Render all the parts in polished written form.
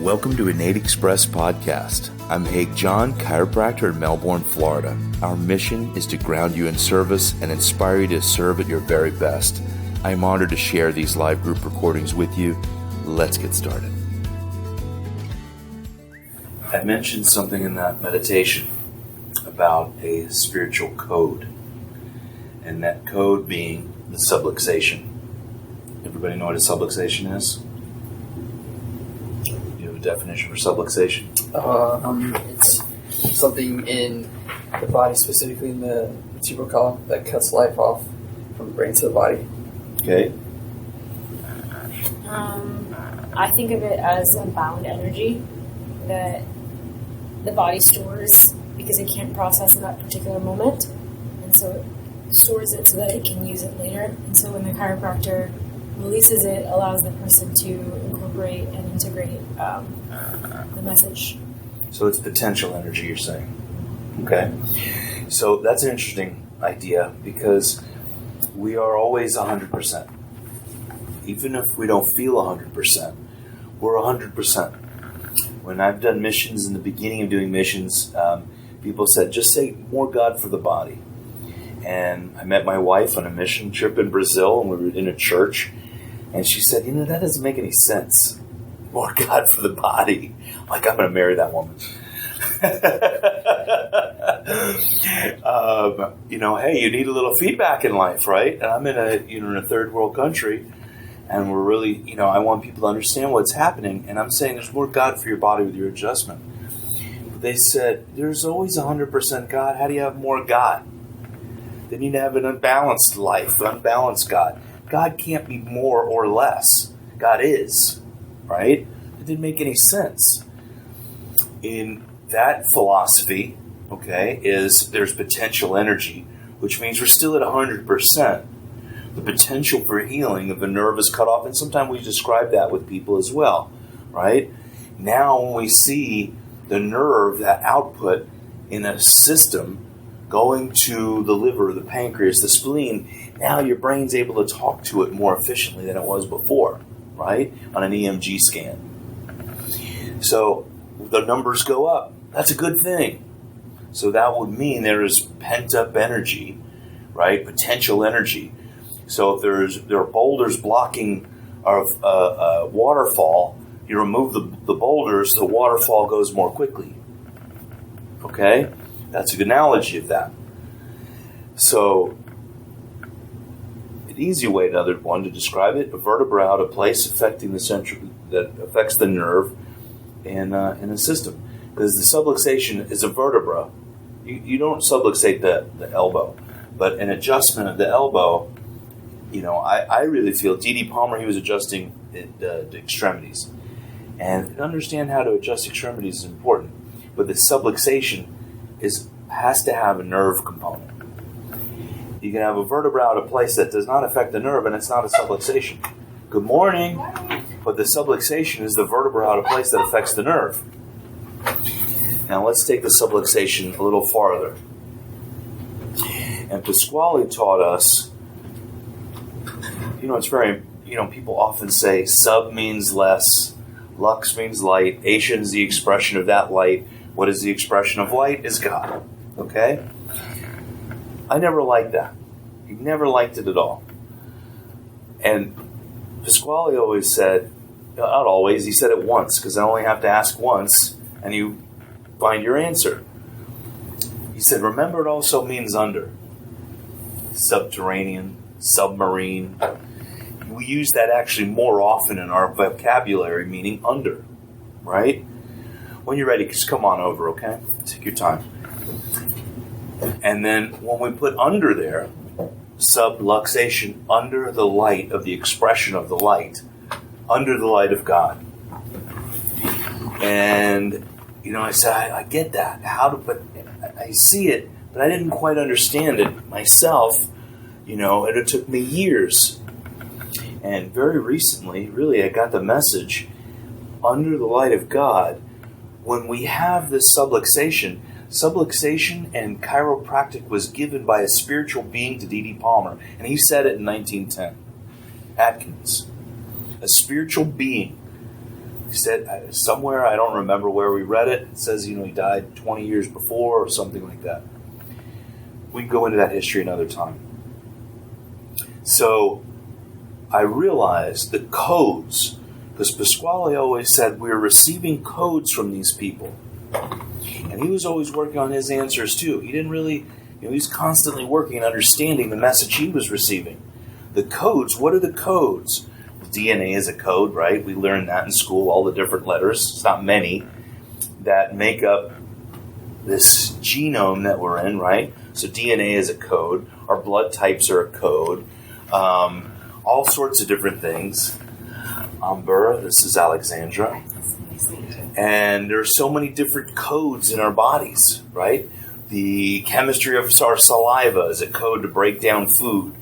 Welcome to Innate Express Podcast. I'm Haig John, chiropractor in Melbourne, Florida. Our mission is to ground you in service and inspire you to serve at your very best. I am honored to share these live group recordings with you. Let's get started. I mentioned something in that meditation about a spiritual code, and that code being the subluxation. Everybody know what a subluxation is? Definition for subluxation? It's something in the body, specifically in the vertebral column, that cuts life off from the brain to the body. Okay. I think of it as a bound energy that the body stores because it can't process in that particular moment, and so it stores it so that it can use it later. And so when the chiropractor releases it, allows the person to incorporate and integrate the message. So it's potential energy, you're saying. Okay. So that's an interesting idea because we are always 100%. Even if we don't feel 100%, we're 100%. When I've done missions, in the beginning of doing missions, people said, just say more God for the body. And I met my wife on a mission trip in Brazil, and we were in a church. And she said, that doesn't make any sense. More God for the body. Like, I'm going to marry that woman. Hey, you need a little feedback in life, right? And I'm in a third world country, and we're really, I want people to understand what's happening. And I'm saying there's more God for your body with your adjustment. But they said, there's always 100% God. How do you have more God? Then you have an unbalanced life, an unbalanced God. God can't be more or less. God is, right? It didn't make any sense. In that philosophy, there's potential energy, which means we're still at 100%. The potential for healing if a nerve is cut off, and sometimes we describe that with people as well, right? Now when we see the nerve, that output in a system going to the liver, the pancreas, the spleen, now your brain's able to talk to it more efficiently than it was before, right? On an EMG scan. So the numbers go up. That's a good thing. So that would mean there is pent-up energy, right? Potential energy. So if there are boulders blocking a waterfall, you remove the boulders, the waterfall goes more quickly. Okay? That's a good analogy of that. So, an easy way, another one to describe it, a vertebra out of place affecting the central, that affects the nerve in the system. Because the subluxation is a vertebra. You don't subluxate the elbow, but an adjustment of the elbow, I really feel D.D. Palmer, he was adjusting the extremities. And to understand how to adjust extremities is important. But the subluxation has to have a nerve component. You can have a vertebra out of place that does not affect the nerve, and it's not a subluxation. Good morning. But the subluxation is the vertebra out of place that affects the nerve. Now let's take the subluxation a little farther. And Pasquale taught us, it's very, people often say sub means less, lux means light, Asian is the expression of that light. What is the expression of light? Is God. Okay? I never liked that. He never liked it at all. And Pasquale always said, not always, he said it once, because I only have to ask once, and you find your answer. He said, remember, it also means under. Subterranean, submarine. We use that actually more often in our vocabulary, meaning under. Right? When you're ready, just come on over, okay? Take your time. And then when we put under there, subluxation, under the light of the expression of the light, under the light of God. And, I said, I get that. But I see it, but I didn't quite understand it myself, and it took me years. And very recently, really, I got the message, under the light of God, when we have this subluxation and chiropractic was given by a spiritual being to D.D. Palmer, and he said it in 1910. Atkins, a spiritual being He said somewhere, I don't remember where we read it, it says, he died 20 years before or something like that. We can go into that history another time. So I realized the codes, because Pasquale always said we're receiving codes from these people. And he was always working on his answers too. He didn't really, he was constantly working and understanding the message he was receiving. The codes, what are the codes? DNA is a code, right? We learned that in school, all the different letters. It's not many that make up this genome that we're in, right? So DNA is a code. Our blood types are a code. All sorts of different things. Amber, this is Alexandra. And there are so many different codes in our bodies, right? The chemistry of our saliva is a code to break down food.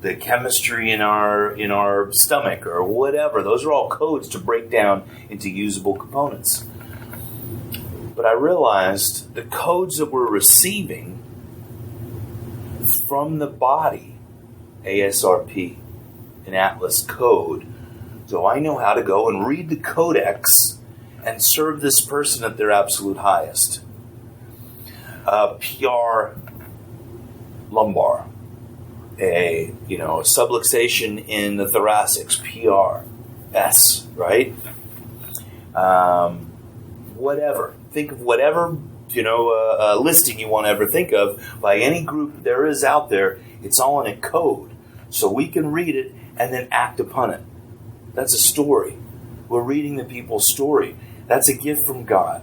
The chemistry in our stomach or whatever, those are all codes to break down into usable components. But I realized the codes that we're receiving from the body, ASRP, an Atlas code, so I know how to go and read the Codex and serve this person at their absolute highest. PR lumbar. A subluxation in the thoracics, PRS, right? Whatever. Think of whatever, listing you want to ever think of by any group there is out there. It's all in a code. So we can read it and then act upon it. That's a story. We're reading the people's story. That's a gift from God.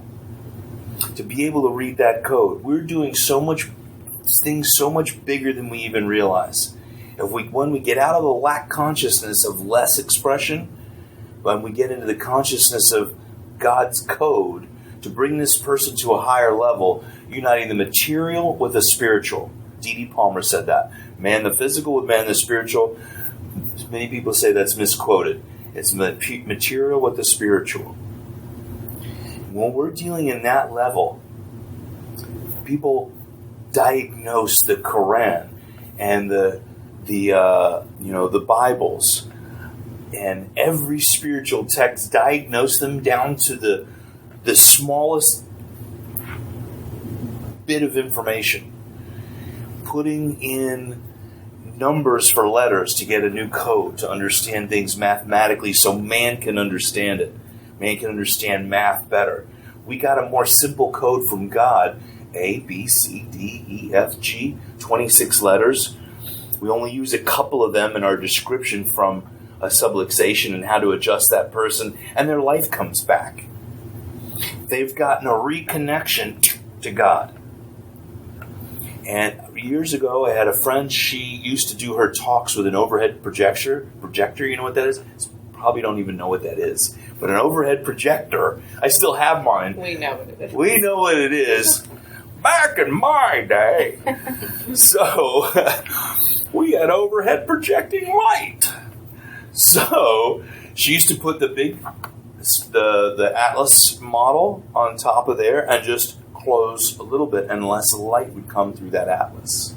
To be able to read that code. We're doing things so much bigger than we even realize. When we get out of the lack consciousness of less expression, when we get into the consciousness of God's code to bring this person to a higher level, uniting the material with the spiritual. D.D. Palmer said that. Man the physical with man the spiritual. Many people say that's misquoted. It's material with the spiritual. When we're dealing in that level, people diagnose the Quran and the Bibles and every spiritual text, diagnose them down to the smallest bit of information, putting in numbers for letters to get a new code to understand things mathematically so man can understand it. Man can understand math better. We got a more simple code from God. A, B, C, D, E, F, G, 26 letters. We only use a couple of them in our description from a subluxation and how to adjust that person, and their life comes back. They've gotten a reconnection to God. And years ago, I had a friend, she used to do her talks with an overhead projector. You know what that is? Probably don't even know what that is. But an overhead projector, I still have mine. We know what it is. We know what it is. Back in my day. So, we had overhead projecting light. So, she used to put the Atlas model on top of there and just close a little bit and less light would come through that Atlas.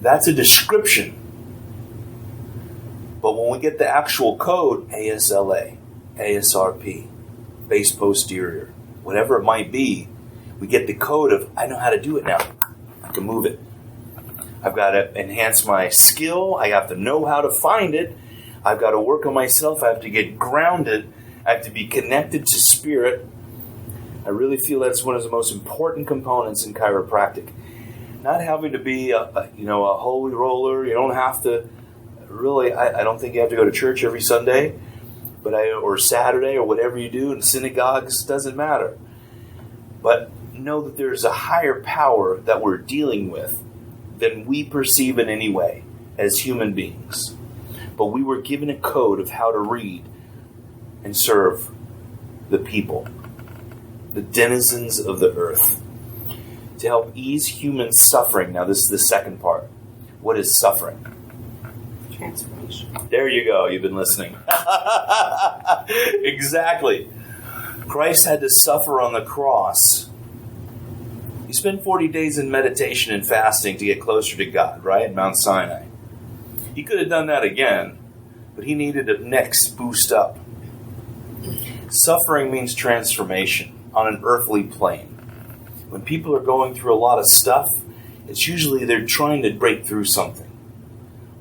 That's a description. But when we get the actual code, ASLA, ASRP, base posterior, whatever it might be, we get the code of, I know how to do it now. I can move it. I've got to enhance my skill. I have to know how to find it. I've got to work on myself. I have to get grounded. I have to be connected to spirit. I really feel that's one of the most important components in chiropractic. Not having to be a holy roller. You don't have to really, I don't think you have to go to church every Sunday, or Saturday, or whatever you do in synagogues, doesn't matter. But know that there's a higher power that we're dealing with than we perceive in any way as human beings. But we were given a code of how to read and serve the people, the denizens of the earth, to help ease human suffering. Now, this is the second part. What is suffering? Transformation. There you go. You've been listening. Exactly. Christ had to suffer on the cross. He spent 40 days in meditation and fasting to get closer to God, right? At Mount Sinai. He could have done that again, but he needed a next boost up. Suffering means transformation on an earthly plane. When people are going through a lot of stuff, it's usually they're trying to break through something,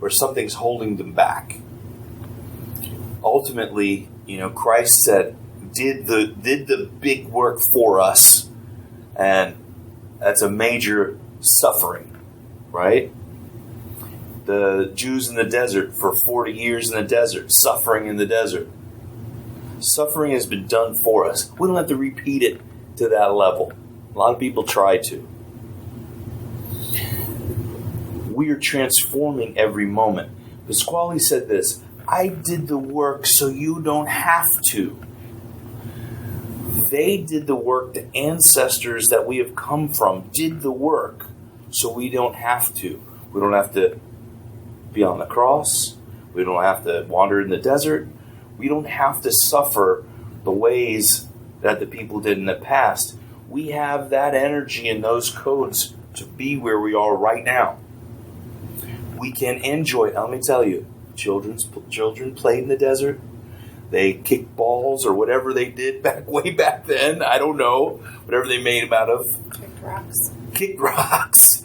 or something's holding them back. Ultimately, Christ said, did the big work for us, and that's a major suffering, right? The Jews in the desert for 40 years in the desert, suffering in the desert. Suffering has been done for us. We don't have to repeat it to that level. A lot of people try to. We are transforming every moment. Pasquale said this, I did the work so you don't have to. They did the work. The ancestors that we have come from did the work so we don't have to. We don't have to be on the cross. We don't have to wander in the desert. We don't have to suffer the ways that the people did in the past. We have that energy and those codes to be where we are right now. We can enjoy it. Let me tell you, children played in the desert. They kicked balls or whatever they did way back then. I don't know. Whatever they made them out of. Kicked rocks.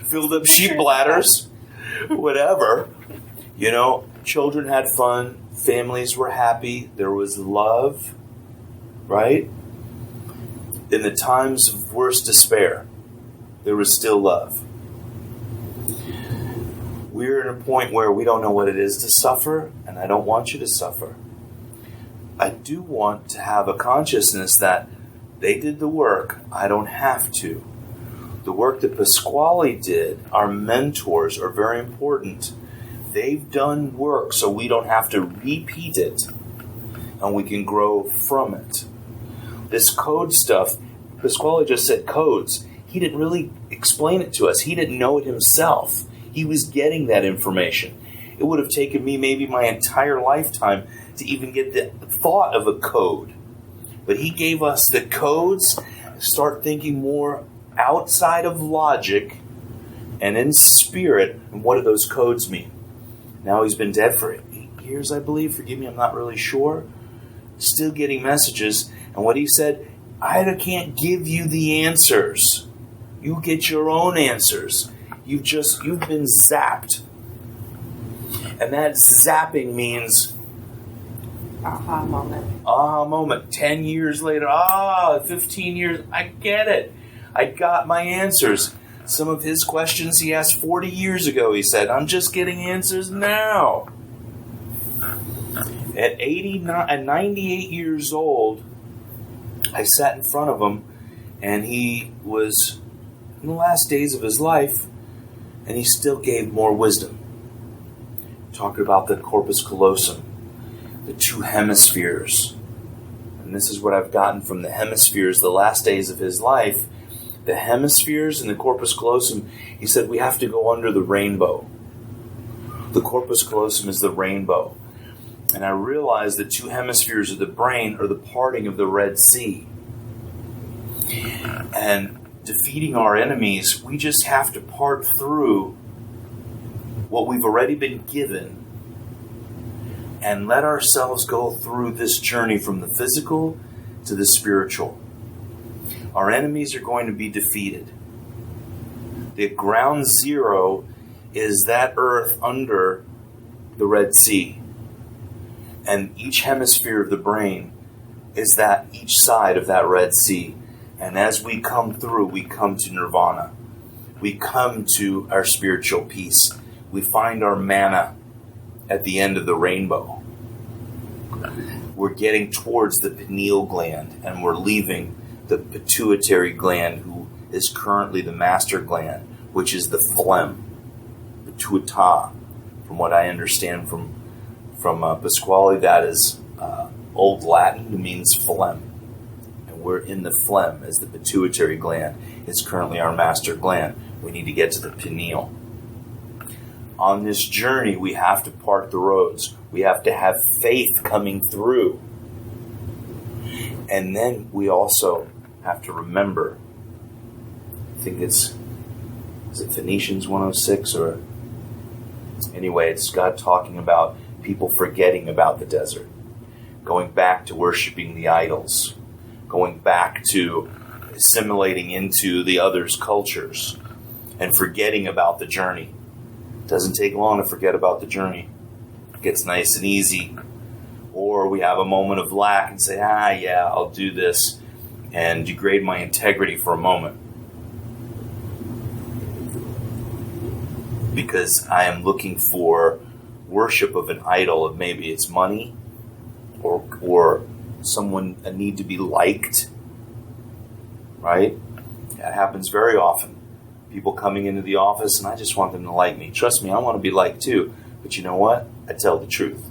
Filled up sheep bladders. Whatever. Children had fun. Families were happy. There was love. Right? In the times of worst despair, there was still love. We're at a point where we don't know what it is to suffer, and I don't want you to suffer. I do want to have a consciousness that they did the work, I don't have to. The work that Pasquale did, our mentors, are very important. They've done work so we don't have to repeat it, and we can grow from it. This code stuff, Pasquale just said codes. He didn't really explain it to us. He didn't know it himself. He was getting that information. It would have taken me maybe my entire lifetime to even get the thought of a code. But he gave us the codes, start thinking more outside of logic and in spirit. And what do those codes mean? Now he's been dead for 8 years, I believe. Forgive me, I'm not really sure. Still getting messages. And what he said, I can't give you the answers. You get your own answers. You've been zapped. And that zapping means aha moment. Aha moment. 10 years later, 15 years, I get it. I got my answers. Some of his questions he asked 40 years ago, he said, I'm just getting answers now. At 98 years old, I sat in front of him, and he was in the last days of his life, and he still gave more wisdom. Talked about the corpus callosum, the two hemispheres. And this is what I've gotten from the hemispheres the last days of his life. The hemispheres and the corpus callosum, he said we have to go under the rainbow. The corpus callosum is the rainbow. And I realized the two hemispheres of the brain are the parting of the Red Sea. And defeating our enemies, we just have to part through what we've already been given and let ourselves go through this journey from the physical to the spiritual. Our enemies are going to be defeated. The ground zero is that earth under the Red Sea. And each hemisphere of the brain is that each side of that Red Sea. And as we come through, we come to nirvana. We come to our spiritual peace. We find our manna at the end of the rainbow. We're getting towards the pineal gland, and we're leaving the pituitary gland, who is currently the master gland, which is the phlegm, pituita. From what I understand from Pasquale, that is Old Latin. It means phlegm. And we're in the phlegm, as the pituitary gland is currently our master gland. We need to get to the pineal. On this journey, we have to part the roads. We have to have faith coming through. And then we also have to remember, I think is it Phoenicians 106 or... Anyway, it's God talking about people forgetting about the desert, going back to worshiping the idols, going back to assimilating into the others' cultures, and forgetting about the journey. It doesn't take long to forget about the journey. It gets nice and easy. Or we have a moment of lack and say, yeah, I'll do this, and degrade my integrity for a moment. Because I am looking for worship of an idol, of maybe it's money or someone, a need to be liked, right? That happens very often. People coming into the office and I just want them to like me. Trust me, I want to be liked too. But you know what? I tell the truth.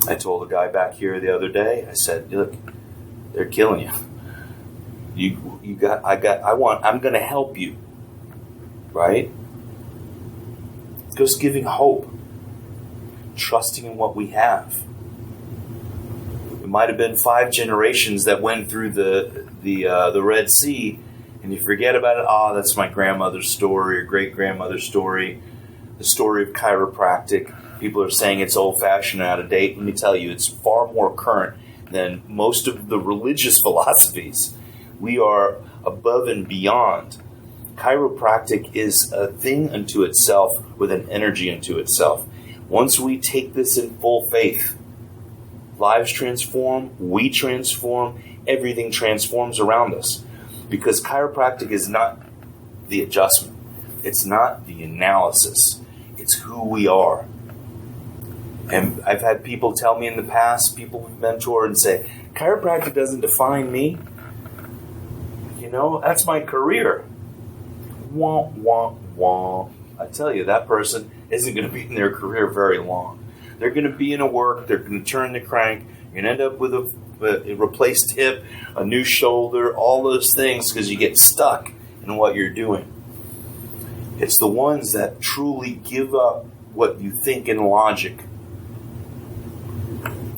I told a guy back here the other day, I said, look, they're killing you. I'm going to help you. Right? Just giving hope. Trusting in what we have. It might have been 5 generations that went through the Red Sea, and you forget about it. That's my grandmother's story or great-grandmother's story. The story of chiropractic. People are saying it's old-fashioned and out of date. Let me tell you, it's far more current than most of the religious philosophies. We are above and beyond. Chiropractic is a thing unto itself with an energy unto itself. Once we take this in full faith, lives transform, we transform, everything transforms around us. Because chiropractic is not the adjustment. It's not the analysis. It's who we are. And I've had people tell me in the past, people we've mentored, and say, chiropractic doesn't define me. You know, that's my career. Wah, wah, wah. I tell you, that person isn't going to be in their career very long. They're going to be in a work, they're going to turn the crank, you're going to end up with a replaced hip, a new shoulder, all those things because you get stuck in what you're doing. It's the ones that truly give up what you think in logic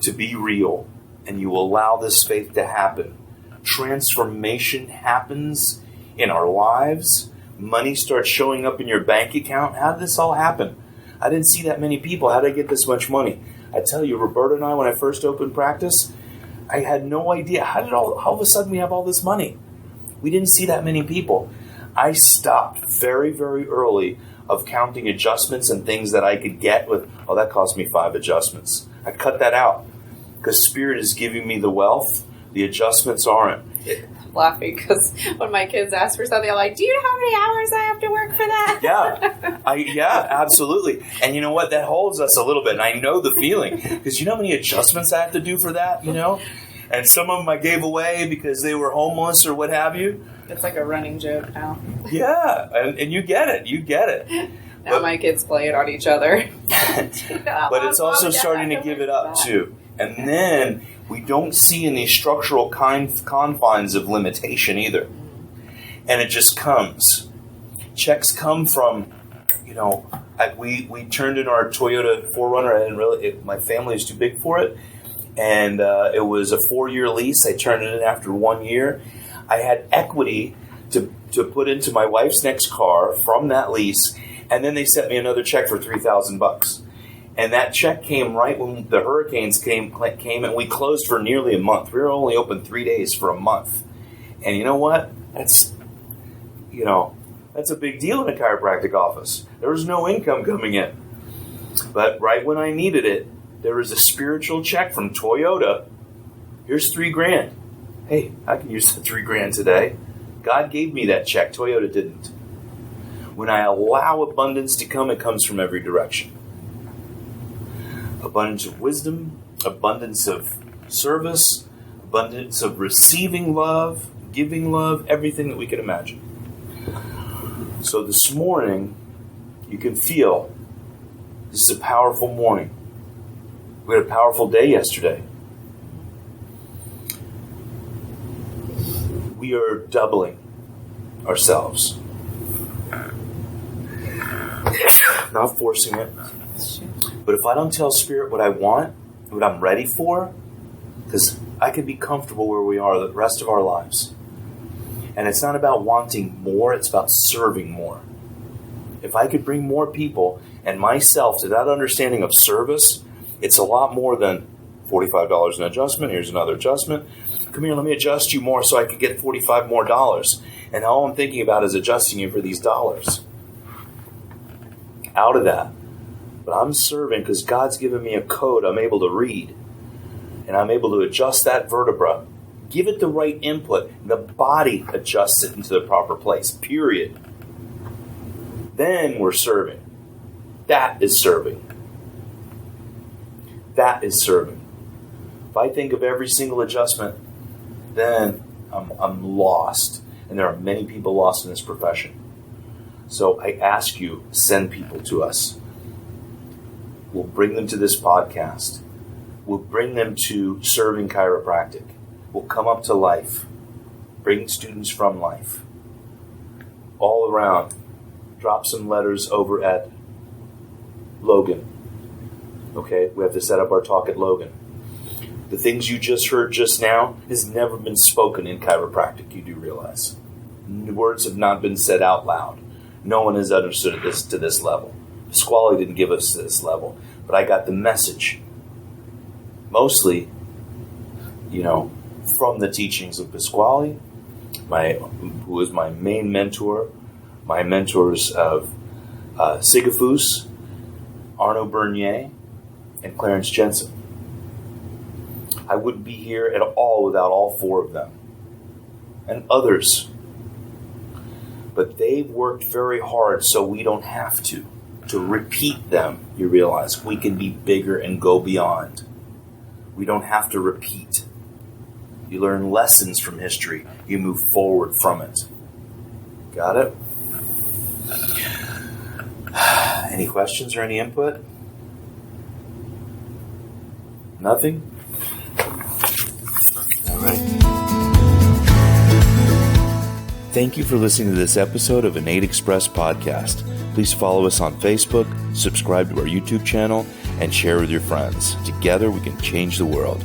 to be real, and you allow this faith to happen. Transformation happens in our lives. Money starts showing up in your bank account. How did this all happen? I didn't see that many people. How did I get this much money? I tell you, Roberta and I, when I first opened practice, I had no idea. How of a sudden we have all this money? We didn't see that many people. I stopped very, very early of counting adjustments and things that I could get with, that cost me 5 adjustments. I cut that out because Spirit is giving me the wealth. The adjustments aren't. Laughing because when my kids ask for something, I'm like, do you know how many hours I have to work for that? Yeah, absolutely. And you know what? That holds us a little bit. And I know the feeling because you know how many adjustments I have to do for that, you know? And some of them I gave away because they were homeless or what have you. It's like a running joke now. Yeah, and you get it. Now my kids play it on each other. But it's also starting to give it up too. And then we don't see in these structural confines of limitation either. And it just comes. Checks come from, we turned in our Toyota 4Runner. I didn't really, my family is too big for it. And it was a 4-year lease. I turned it in after 1 year. I had equity to put into my wife's next car from that lease. And then they sent me another check for $3,000. And that check came right when the hurricanes came, and we closed for nearly a month. We were only open 3 days for a month. And you know what? That's a big deal in a chiropractic office. There was no income coming in. But right when I needed it, there was a spiritual check from Toyota. Here's $3,000. Hey, I can use the $3,000 today. God gave me that check. Toyota didn't. When I allow abundance to come, it comes from every direction. Abundance of wisdom, abundance of service, abundance of receiving love, giving love, everything that we can imagine. So this morning, you can feel this is a powerful morning. We had a powerful day yesterday. We are doubling ourselves. Not forcing it. But if I don't tell Spirit what I want, what I'm ready for, because I can be comfortable where we are the rest of our lives. And it's not about wanting more, it's about serving more. If I could bring more people and myself to that understanding of service, it's a lot more than $45 an adjustment. Here's another adjustment. Come here, let me adjust you more so I can get $45 more. And all I'm thinking about is adjusting you for these dollars. Out of that. But I'm serving because God's given me a code I'm able to read. And I'm able to adjust that vertebra. Give it the right input. And the body adjusts it into the proper place. Period. Then we're serving. That is serving. That is serving. If I think of every single adjustment, then I'm lost. And there are many people lost in this profession. So I ask you, send people to us. We'll bring them to this podcast. We'll bring them to serving chiropractic. We'll come up to life. Bring students from life. All around. Drop some letters over at Logan. Okay, we have to set up our talk at Logan. The things you just heard just now has never been spoken in chiropractic, you do realize. The words have not been said out loud. No one has understood this to this level. Pasquale didn't give us this level, but I got the message. Mostly, from the teachings of Pasquale, who is my main mentor, my mentors of Sigafus, Arno Bernier, and Clarence Jensen. I wouldn't be here at all without all four of them. And others. But they've worked very hard so we don't have to repeat them. You realize we can be bigger and go beyond. We don't have to repeat. You learn lessons from history. You move forward from it. Got it? Any questions or any input? Nothing? All right. Thank you for listening to this episode of Innate Express Podcast. Please follow us on Facebook, subscribe to our YouTube channel, and share with your friends. Together we can change the world.